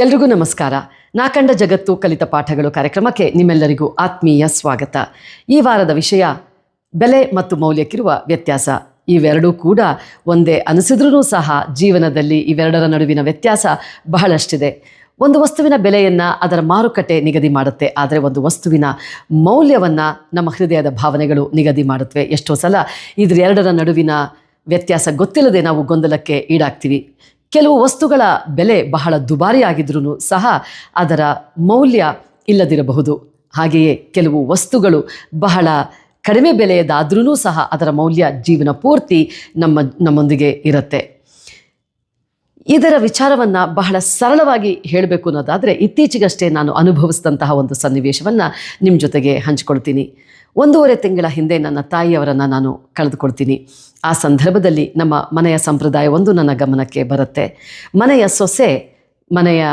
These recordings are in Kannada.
ಎಲ್ರಿಗೂ ನಮಸ್ಕಾರ. ನಾ ಕಂಡ ಜಗತ್ತು ಕಲಿತ ಪಾಠಗಳು ಕಾರ್ಯಕ್ರಮಕ್ಕೆ ನಿಮ್ಮೆಲ್ಲರಿಗೂ ಆತ್ಮೀಯ ಸ್ವಾಗತ. ಈ ವಾರದ ವಿಷಯ ಬೆಲೆ ಮತ್ತು ಮೌಲ್ಯಕ್ಕಿರುವ ವ್ಯತ್ಯಾಸ. ಇವೆರಡೂ ಕೂಡ ಒಂದೇ ಅನಿಸಿದ್ರೂ ಸಹ ಜೀವನದಲ್ಲಿ ಇವೆರಡರ ನಡುವಿನ ವ್ಯತ್ಯಾಸ ಬಹಳಷ್ಟಿದೆ. ಒಂದು ವಸ್ತುವಿನ ಬೆಲೆಯನ್ನು ಅದರ ಮಾರುಕಟ್ಟೆ ನಿಗದಿ ಮಾಡುತ್ತೆ, ಆದರೆ ಒಂದು ವಸ್ತುವಿನ ಮೌಲ್ಯವನ್ನು ನಮ್ಮ ಹೃದಯದ ಭಾವನೆಗಳು ನಿಗದಿ ಮಾಡುತ್ತವೆ. ಎಷ್ಟೋ ಸಲ ಇದೆರಡರ ನಡುವಿನ ವ್ಯತ್ಯಾಸ ಗೊತ್ತಿಲ್ಲದೆ ನಾವು ಗೊಂದಲಕ್ಕೆ ಈಡಾಗ್ತೀವಿ. ಕೆಲವು ವಸ್ತುಗಳ ಬೆಲೆ ಬಹಳ ದುಬಾರಿ ಆಗಿದ್ರೂ ಸಹ ಅದರ ಮೌಲ್ಯ ಇಲ್ಲದಿರಬಹುದು. ಹಾಗೆಯೇ ಕೆಲವು ವಸ್ತುಗಳು ಬಹಳ ಕಡಿಮೆ ಬೆಲೆಯದಾದ್ರೂ ಸಹ ಅದರ ಮೌಲ್ಯ ಜೀವನ ಪೂರ್ತಿ ನಮ್ಮೊಂದಿಗೆ ಇರುತ್ತೆ. ಇದರ ವಿಚಾರವನ್ನು ಬಹಳ ಸರಳವಾಗಿ ಹೇಳಬೇಕು ಅನ್ನೋದಾದರೆ, ಇತ್ತೀಚೆಗಷ್ಟೇ ನಾನು ಅನುಭವಿಸಿದಂತಹ ಒಂದು ಸನ್ನಿವೇಶವನ್ನು ನಿಮ್ಮ ಜೊತೆಗೆ ಹಂಚಿಕೊಳ್ತೀನಿ. 1.5 ತಿಂಗಳ ಹಿಂದೆ ನನ್ನ ತಾಯಿಯವರನ್ನು ನಾನು ಕಳೆದುಕೊಳ್ತೀನಿ. ಆ ಸಂದರ್ಭದಲ್ಲಿ ನಮ್ಮ ಮನೆಯ ಸಂಪ್ರದಾಯವೊಂದು ನನ್ನ ಗಮನಕ್ಕೆ ಬರುತ್ತೆ. ಮನೆಯ ಸೊಸೆ ಮನೆಯ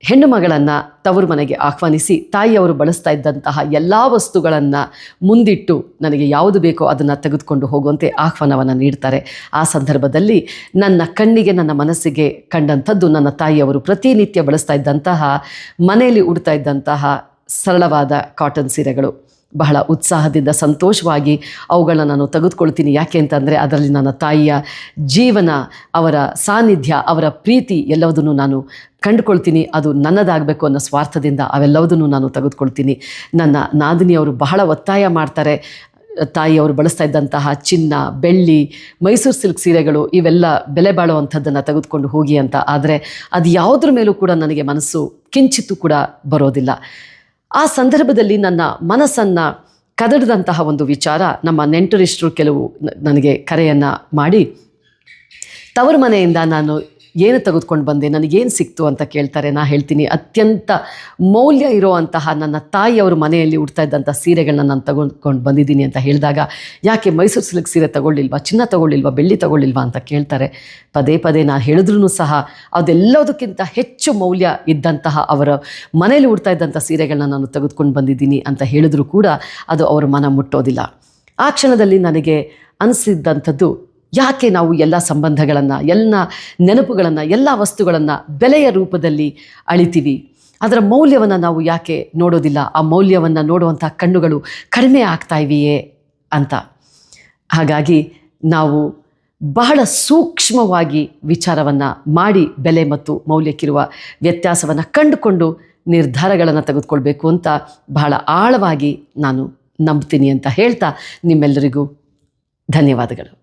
ಹೆಣ್ಣು ಮಗಳನ್ನು ತವರು ಮನೆಗೆ ಆಹ್ವಾನಿಸಿ ತಾಯಿಯವರು ಬಳಸ್ತಾ ಇದ್ದಂತಹ ಎಲ್ಲ ವಸ್ತುಗಳನ್ನು ಮುಂದಿಟ್ಟು ನನಗೆ ಯಾವುದು ಬೇಕೋ ಅದನ್ನು ತೆಗೆದುಕೊಂಡು ಹೋಗುವಂತೆ ಆಹ್ವಾನವನ್ನು ನೀಡ್ತಾರೆ. ಆ ಸಂದರ್ಭದಲ್ಲಿ ನನ್ನ ಕಣ್ಣಿಗೆ, ನನ್ನ ಮನಸ್ಸಿಗೆ ಕಂಡಂಥದ್ದು ನನ್ನ ತಾಯಿಯವರು ಪ್ರತಿನಿತ್ಯ ಬಳಸ್ತಾ ಇದ್ದಂತಹ, ಮನೆಯಲ್ಲಿ ಉಡ್ತಾ ಇದ್ದಂತಹ ಸರಳವಾದ ಕಾಟನ್ ಸೀರೆಗಳು. ಬಹಳ ಉತ್ಸಾಹದಿಂದ ಸಂತೋಷವಾಗಿ ಅವುಗಳನ್ನ ನಾನು ತೆಗೆದುಕೊಳ್ತೀನಿ. ಯಾಕೆ ಅಂತಂದರೆ ಅದರಲ್ಲಿ ನನ್ನ ತಾಯಿಯ ಜೀವನ, ಅವರ ಸಾನ್ನಿಧ್ಯ, ಅವರ ಪ್ರೀತಿ ಎಲ್ಲವುದನ್ನು ನಾನು ಕಂಡುಕೊಳ್ತೀನಿ. ಅದು ನನ್ನದಾಗಬೇಕು ಅನ್ನೋ ಸ್ವಾರ್ಥದಿಂದ ಅವೆಲ್ಲವುದನ್ನು ನಾನು ತೆಗೆದುಕೊಳ್ತೀನಿ. ನನ್ನ ನಾದಿನಿಯವರು ಬಹಳ ಒತ್ತಾಯ ಮಾಡ್ತಾರೆ, ತಾಯಿಯವರು ಬಳಸ್ತಾ ಇದ್ದಂತಹ ಚಿನ್ನ, ಬೆಳ್ಳಿ, ಮೈಸೂರು ಸಿಲ್ಕ್ ಸೀರೆಗಳು ಇವೆಲ್ಲ ಬೆಲೆ ಬಾಳುವಂಥದ್ದನ್ನು ತೆಗೆದುಕೊಂಡು ಹೋಗಿ ಅಂತ. ಆದರೆ ಅದು ಯಾವುದ್ರ ಮೇಲೂ ಕೂಡ ನನಗೆ ಮನಸ್ಸು ಕಿಂಚಿತ್ತೂ ಕೂಡ ಬರೋದಿಲ್ಲ. ಆ ಸಂದರ್ಭದಲ್ಲಿ ನನ್ನ ಮನಸ್ಸನ್ನು ಕದಡಿದಂತಹ ಒಂದು ವಿಚಾರ, ನಮ್ಮ ನೆಂಟರಿಷ್ಟರು ಕೆಲವು ನನಗೆ ಕರೆಯನ್ನು ಮಾಡಿ ತವರು ಮನೆಯಿಂದ ನಾನು ಏನು ತೆಗೆದುಕೊಂಡು ಬಂದೆ, ನನಗೇನು ಸಿಕ್ತು ಅಂತ ಕೇಳ್ತಾರೆ. ನಾನು ಹೇಳ್ತೀನಿ, ಅತ್ಯಂತ ಮೌಲ್ಯ ಇರುವಂತಹ ನನ್ನ ತಾಯಿಯವರು ಮನೆಯಲ್ಲಿ ಉಡ್ತಾ ಇದ್ದಂಥ ಸೀರೆಗಳನ್ನ ನಾನು ತೆಗೆದುಕೊಂಡು ಬಂದಿದ್ದೀನಿ ಅಂತ ಹೇಳಿದಾಗ, ಯಾಕೆ ಮೈಸೂರು ಸಿಲ್ಕ್ ಸೀರೆ ತಗೊಳ್ಳಿಲ್ವಾ, ಚಿನ್ನ ತಗೊಳ್ಳಿಲ್ವಾ, ಬೆಳ್ಳಿ ತಗೊಳ್ಳಿಲ್ವಾ ಅಂತ ಕೇಳ್ತಾರೆ. ಪದೇ ಪದೇ ನಾನು ಹೇಳಿದ್ರೂ ಸಹ ಅದೆಲ್ಲದಕ್ಕಿಂತ ಹೆಚ್ಚು ಮೌಲ್ಯ ಇದ್ದಂತಹ ಅವರ ಮನೆಯಲ್ಲಿ ಉಡ್ತಾ ಇದ್ದಂಥ ಸೀರೆಗಳನ್ನ ನಾನು ತೆಗೆದುಕೊಂಡು ಬಂದಿದ್ದೀನಿ ಅಂತ ಹೇಳಿದ್ರೂ ಕೂಡ ಅದು ಅವರ ಮನ ಮುಟ್ಟೋದಿಲ್ಲ. ಆ ಕ್ಷಣದಲ್ಲಿ ನನಗೆ ಅನಿಸಿದ್ದಂಥದ್ದು, ಯಾಕೆ ನಾವು ಎಲ್ಲ ಸಂಬಂಧಗಳನ್ನು, ಎಲ್ಲ ನೆನಪುಗಳನ್ನು, ಎಲ್ಲ ವಸ್ತುಗಳನ್ನು ಬೆಲೆಯ ರೂಪದಲ್ಲಿ ಅಳಿತೀವಿ? ಅದರ ಮೌಲ್ಯವನ್ನು ನಾವು ಯಾಕೆ ನೋಡೋದಿಲ್ಲ? ಆ ಮೌಲ್ಯವನ್ನು ನೋಡುವಂಥ ಕಣ್ಣುಗಳು ಕಡಿಮೆ ಆಗ್ತಾ ಇವೆಯೇ ಅಂತ. ಹಾಗಾಗಿ ನಾವು ಬಹಳ ಸೂಕ್ಷ್ಮವಾಗಿ ವಿಚಾರವನ್ನು ಮಾಡಿ ಬೆಲೆ ಮತ್ತು ಮೌಲ್ಯಕ್ಕಿರುವ ವ್ಯತ್ಯಾಸವನ್ನು ಕಂಡುಕೊಂಡು ನಿರ್ಧಾರಗಳನ್ನು ತೆಗೆದುಕೊಳ್ಬೇಕು ಅಂತ ಬಹಳ ಆಳವಾಗಿ ನಾನು ನಂಬ್ತೀನಿ ಅಂತ ಹೇಳ್ತಾ ನಿಮ್ಮೆಲ್ಲರಿಗೂ ಧನ್ಯವಾದಗಳು.